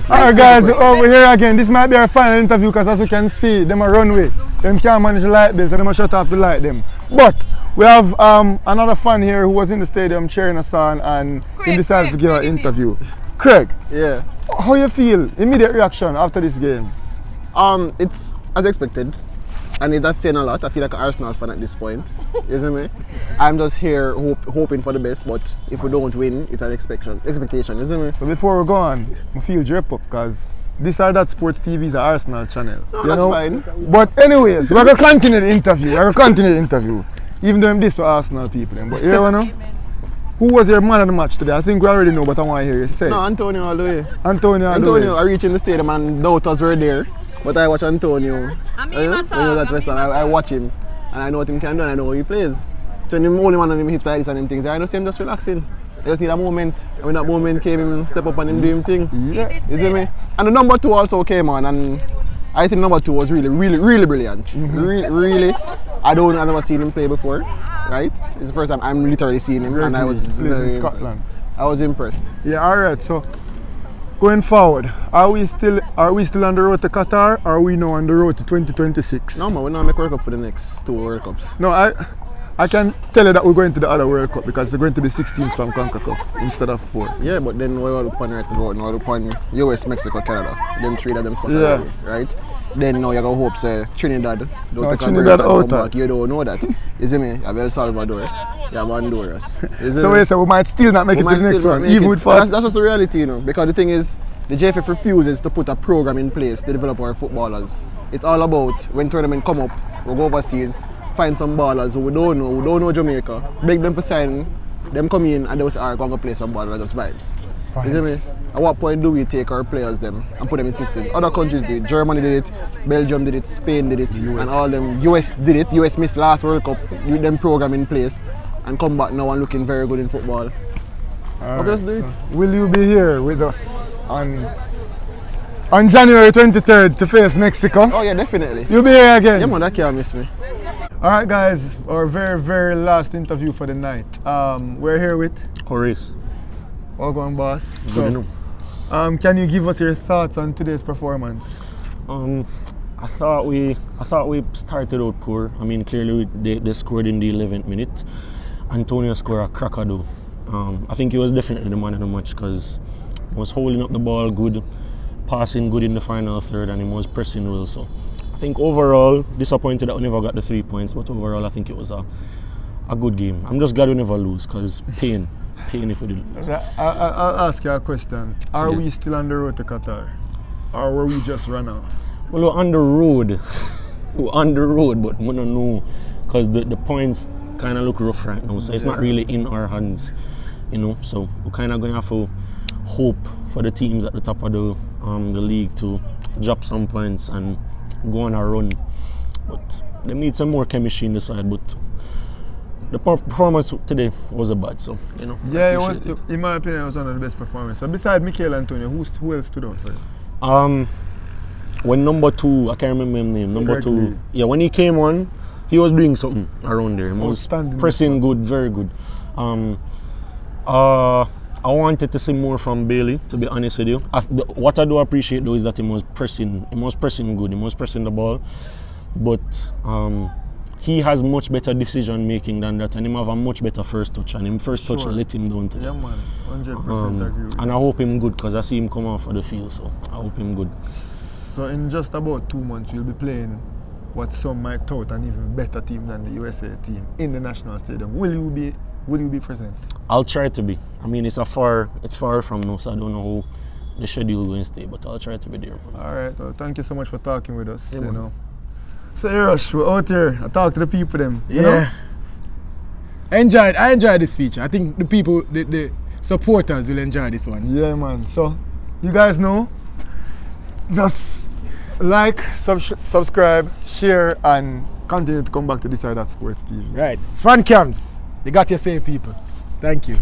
Alright guys, over here again. This might be our final interview because as you can see, them are runway. Them can't manage the light bill, so they must shut off the light them. But we have another fan here who was in the stadium cheering us on and he decided to give an interview. Craig, yeah. How you feel? Immediate reaction after this game? It's as expected. And that's saying a lot. I feel like an Arsenal fan at this point. You see me? I'm just here hoping for the best, but if we don't win, it's an expectation. You see me? So before we go on, I feel drip up because this or that Sports TV is an Arsenal channel. No, that's fine. But anyways, we're going to continue the interview. Even though I'm this with Arsenal people. But here we know. Who was your man of the match today? I think we already know, but I want to hear you say. No, Antonio all the way. Antonio, I reached in the stadium and doubters were there. But I watch Antonio. I watch him and I know what he can do and I know how he plays. So when the only man on him hit like this and them things, I know him just relaxing. I just need a moment. And when that moment came, him step up and him do him thing. Yeah. You see me? And the number 2 also came on and I think number 2 was really brilliant. Really. I've never seen him play before. Right? It's the first time I'm literally seeing him and I was in Scotland. I was impressed. Yeah, alright, so going forward, are we still on the road to Qatar or are we now on the road to 2026? No man, we're not make World Cup for the next 2 World Cups. No, I can tell you that we're going to the other World Cup because they're going to be 6 teams from CONCACAF instead of 4. Yeah, but then we're all upon right to go. Now we're upon US, Mexico, Canada. Them 3 of them spots already, right? Then now you got hope say Trinidad. Trinidad out. You don't know that. You see me? You have El Salvador. You have Honduras. So we might still not make it to the next one, even with that's just the reality, you know. Because the thing is, the JFF refuses to put a program in place to develop our footballers. It's all about when tournament come up, we'll go overseas, find some ballers who we don't know Jamaica, beg them for sign, them come in and they will say, alright, go play some ball and just vibes. You see me? At what point do we take our players them and put them in system? Other countries did. Germany did it, Belgium did it, Spain did it, and all them. US did it. US missed last World Cup with them program in place and come back now and looking very good in football. Right, so will you be here with us on January 23rd to face Mexico? Oh yeah, definitely. You'll be here again? Yeah man, that can't miss me. Alright guys, our very last interview for the night. We're here with Horace. Welcome, boss. So, can you give us your thoughts on today's performance? I thought we started out poor. I mean, clearly they scored in the 11th minute. Antonio scored a cracker though. I think he was definitely the man of the match because he was holding up the ball good, passing good in the final third, and he was pressing well. So I think overall, disappointed that we never got the 3 points, but overall I think it was a good game. I'm just glad we never lose because pain if we did lose. I'll ask you a question. Are we still on the road to Qatar? Or were we just run out? Well, we're on the road. We're on the road, but we don't know because the points kind of look rough right now. So it's not really in our hands, you know. So we're kind of going to have to hope for the teams at the top of the league to drop some points and go on a run. But they need some more chemistry in the side. But the performance today wasn't bad, so you know. Yeah, it was. In my opinion, it was one of the best performances. So besides Mikel Antonio, who else stood out for you? When number 2, I can't remember his name. Number 2, yeah, when he came on, he was doing something around there. He was pressing good, very good. I wanted to see more from Bailey, to be honest with you. What I do appreciate though is that he was pressing good. He was pressing the ball, but he has much better decision making than that, and he have a much better first touch, and him first touch let him down today. Yeah man, 100% agree with and I hope him good because I see him come off of the field, so I hope him good. So in just about 2 months you'll be playing what some might tout an even better team than the USA team in the national stadium. Will you be present? I'll try to be. I mean it's far from now, so I don't know how the schedule will stay, but I'll try to be there. Alright, well thank you so much for talking with us. Yeah, you know. So Rush, we're out here. I talk to the people them. You know? I enjoyed this feature. I think the people, the supporters will enjoy this one. Yeah man. So you guys know, just like, subscribe, share, and continue to come back to This or That Sports TV. Right. Fan cams. They got your same people. Thank you.